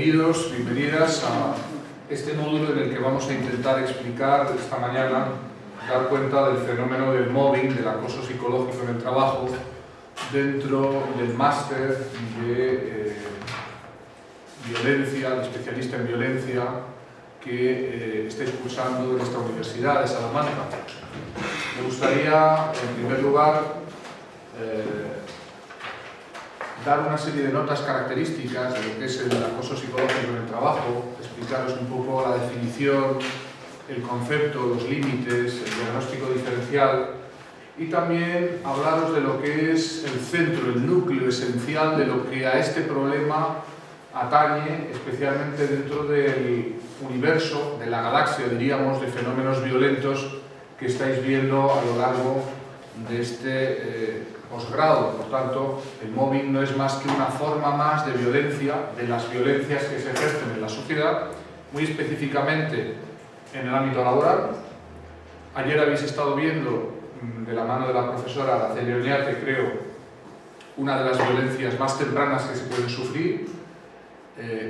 Bienvenidos, bienvenidas a este módulo en el que vamos a intentar explicar esta mañana, dar cuenta del fenómeno del mobbing, del acoso psicológico en el trabajo, dentro del máster de violencia, de especialista en violencia, que estáis cursando en esta universidad de Salamanca. Me gustaría, en primer lugar, dar una serie de notas características de lo que es el acoso psicológico en el trabajo, explicaros un poco la definición, el concepto, los límites, el diagnóstico diferencial y también hablaros de lo que es el centro, el núcleo esencial de lo que a este problema atañe, especialmente dentro del universo, de la galaxia, diríamos, de fenómenos violentos que estáis viendo a lo largo de este posgrado. Por tanto, el mobbing no es más que una forma más de violencia, de las violencias que se ejercen en la sociedad, muy específicamente en el ámbito laboral. Ayer habéis estado viendo, de la mano de la profesora Araceli Oñate, creo, una de las violencias más tempranas que se pueden sufrir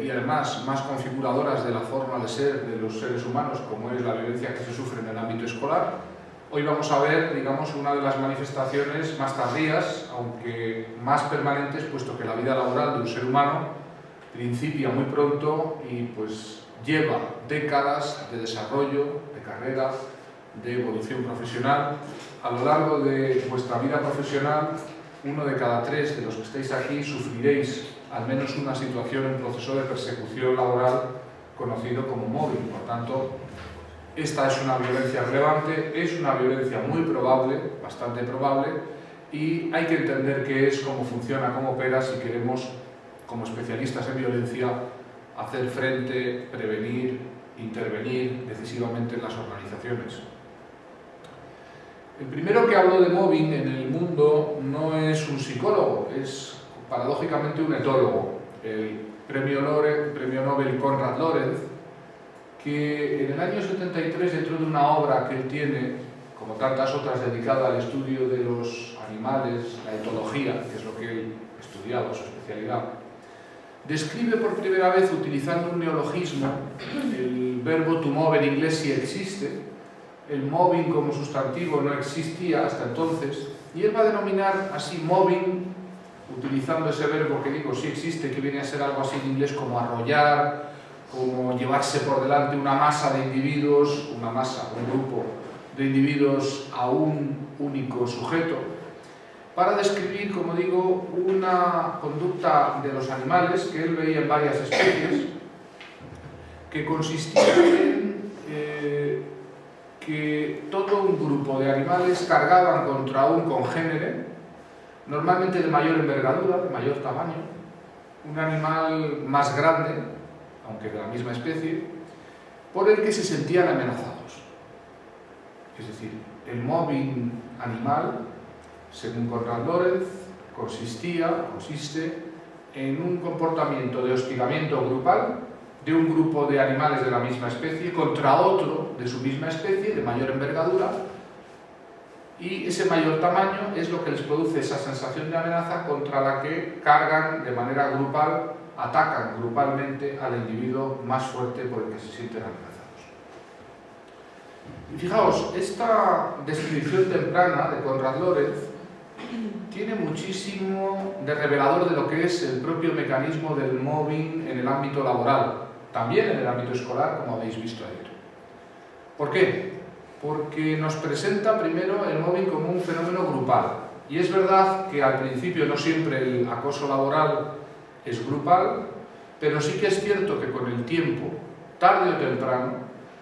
y además más configuradoras de la forma de ser de los seres humanos, como es la violencia que se sufre en el ámbito escolar. Hoy vamos a ver, digamos, una de las manifestaciones más tardías, aunque más permanentes, puesto que la vida laboral de un ser humano principia muy pronto y pues lleva décadas de desarrollo, de carrera, de evolución profesional. A lo largo de vuestra vida profesional, 1 de cada 3 de los que estáis aquí sufriréis al menos una situación en proceso de persecución laboral conocido como mobbing. Por tanto, esta es una violencia relevante, es una violencia muy probable, bastante probable, y hay que entender qué es, cómo funciona, cómo opera, si queremos, como especialistas en violencia, hacer frente, prevenir, intervenir decisivamente en las organizaciones. El primero que habló de mobbing en el mundo no es un psicólogo, es paradójicamente un etólogo, el premio Nobel Konrad Lorenz, que en el año 73, dentro de una obra que él tiene, como tantas otras, dedicada al estudio de los animales, la etología, que es lo que él estudiaba, su especialidad, describe por primera vez, utilizando un neologismo, el verbo to mob en inglés sí existe, el mobbing como sustantivo no existía hasta entonces, y él va a denominar así mobbing, utilizando ese verbo que digo sí existe, que viene a ser algo así en inglés como arrollar, como llevarse por delante una masa de individuos, un grupo de individuos a un único sujeto, para describir, como digo, una conducta de los animales que él veía en varias especies, que consistía en que todo un grupo de animales cargaban contra un congénere, normalmente de mayor envergadura, de mayor tamaño, un animal más grande, aunque de la misma especie, por el que se sentían amenazados. Es decir, el mobbing animal, según Konrad Lorenz, consiste en un comportamiento de hostigamiento grupal de un grupo de animales de la misma especie contra otro de su misma especie, de mayor envergadura, y ese mayor tamaño es lo que les produce esa sensación de amenaza contra la que cargan de manera grupal, atacan grupalmente al individuo más fuerte por el que se sienten amenazados. Y fijaos, esta descripción temprana de Konrad Lorenz tiene muchísimo de revelador de lo que es el propio mecanismo del mobbing en el ámbito laboral, también en el ámbito escolar, como habéis visto ayer. ¿Por qué? Porque nos presenta primero el mobbing como un fenómeno grupal. Y es verdad que al principio no siempre el acoso laboral es grupal, pero sí que es cierto que con el tiempo, tarde o temprano,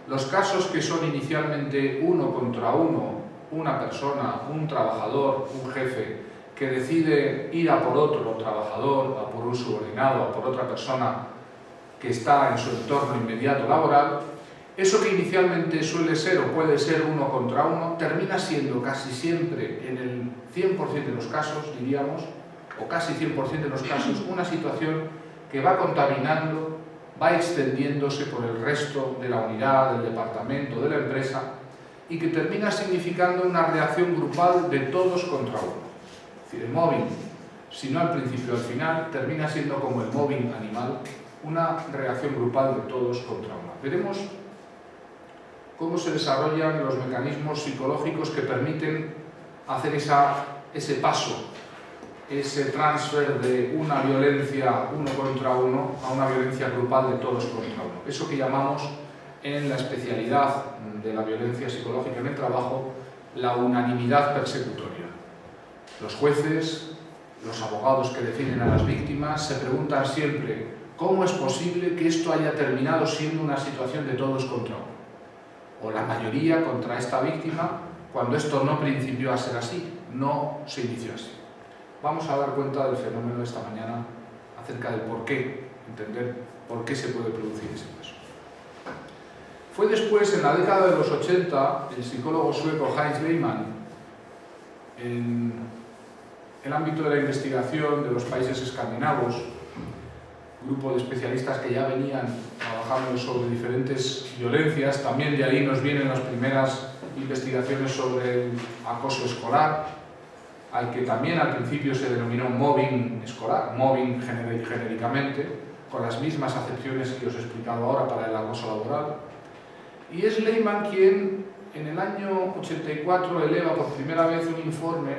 los casos que son inicialmente uno contra uno, una persona, un trabajador, un jefe, que decide ir a por otro trabajador, a por un subordinado, a por otra persona que está en su entorno inmediato laboral, eso que inicialmente suele ser o puede ser uno contra uno, termina siendo casi siempre, en el 100% de los casos, diríamos, o casi 100% de los casos, una situación que va contaminando, va extendiéndose por el resto de la unidad, del departamento, de la empresa, y que termina significando una reacción grupal de todos contra uno. Es decir, el mobbing, si no al principio al final, termina siendo como el mobbing animal, una reacción grupal de todos contra una. Veremos cómo se desarrollan los mecanismos psicológicos que permiten hacer ese paso, ese transfer de una violencia uno contra uno a una violencia grupal de todos contra uno. Eso que llamamos en la especialidad de la violencia psicológica en el trabajo la unanimidad persecutoria. Los jueces, los abogados que defienden a las víctimas se preguntan siempre ¿cómo es posible que esto haya terminado siendo una situación de todos contra uno? O la mayoría contra esta víctima, cuando esto no principió a ser así, no se inició así. Vamos a dar cuenta del fenómeno de esta mañana acerca del por qué, entender por qué se puede producir ese caso. Fue después, en la década de los 80, el psicólogo sueco Heinz Lehmann, en el ámbito de la investigación de los países escandinavos, grupo de especialistas que ya venían trabajando sobre diferentes violencias, también de ahí nos vienen las primeras investigaciones sobre el acoso escolar, al que también al principio se denominó mobbing escolar, mobbing genéricamente, con las mismas acepciones que os he explicado ahora para el acoso laboral. Y es Lehmann quien en el año 84 eleva por primera vez un informe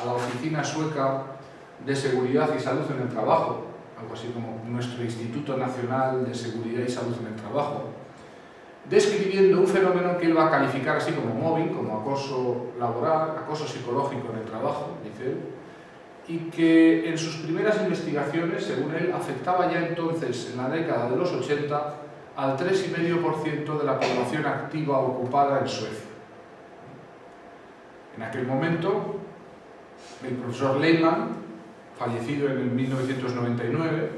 a la Oficina Sueca de Seguridad y Salud en el Trabajo, algo así como nuestro Instituto Nacional de Seguridad y Salud en el Trabajo, describiendo un fenómeno que él va a calificar así como mobbing, como acoso laboral, acoso psicológico en el trabajo, dice él, y que en sus primeras investigaciones, según él, afectaba ya entonces, en la década de los 80, al 3,5% de la población activa ocupada en Suecia. En aquel momento, el profesor Lehmann, fallecido en el 1999,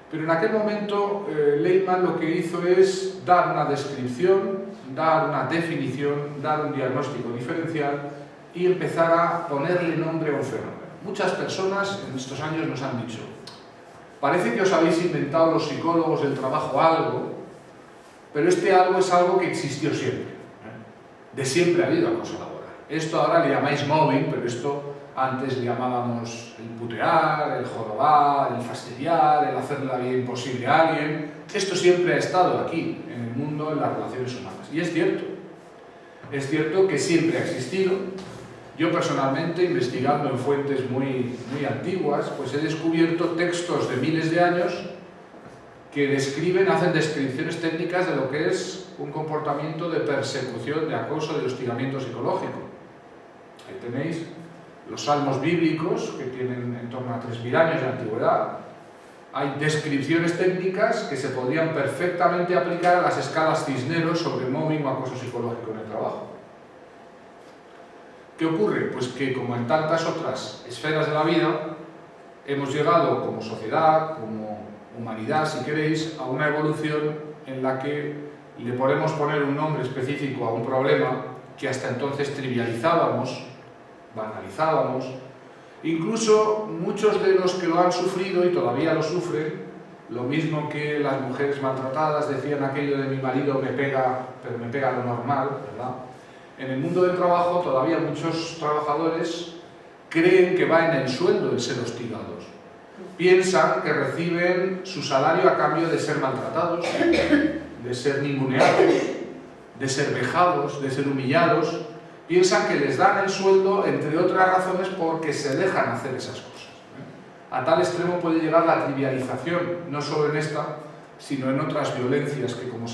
pero en aquel momento Lehmann lo que hizo es dar una descripción, dar una definición, dar un diagnóstico diferencial y empezar a ponerle nombre a un fenómeno. Muchas personas en estos años nos han dicho: parece que os habéis inventado los psicólogos del trabajo algo, pero este algo es algo que existió siempre. De siempre ha habido acoso laboral. Esto ahora le llamáis mobbing, pero esto antes le llamábamos el putear, el jorobar, el fastidiar, el hacerle la vida imposible a alguien. Esto siempre ha estado aquí, en el mundo, en las relaciones humanas. Y es cierto que siempre ha existido. Yo personalmente, investigando en fuentes muy antiguas, pues he descubierto textos de miles de años que hacen descripciones técnicas de lo que es un comportamiento de persecución, de acoso, de hostigamiento psicológico. Ahí tenéis los salmos bíblicos, que tienen en torno a 3.000 años de antigüedad. Hay descripciones técnicas que se podrían perfectamente aplicar a las escalas Cisneros sobre mobbing o acoso psicológico en el trabajo. ¿Qué ocurre? Pues que, como en tantas otras esferas de la vida, hemos llegado como sociedad, como humanidad, si queréis, a una evolución en la que le podemos poner un nombre específico a un problema que hasta entonces trivializábamos, banalizábamos. Incluso muchos de los que lo han sufrido y todavía lo sufren, lo mismo que las mujeres maltratadas decían aquello de mi marido me pega, pero me pega lo normal, ¿verdad? En el mundo del trabajo todavía muchos trabajadores creen que va en el sueldo el ser hostigados. Piensan que reciben su salario a cambio de ser maltratados, de ser ninguneados, de ser vejados, de ser humillados. Piensan que les dan el sueldo, entre otras razones, porque se dejan hacer esas cosas. A tal extremo puede llegar la trivialización, no solo en esta, sino en otras violencias que, como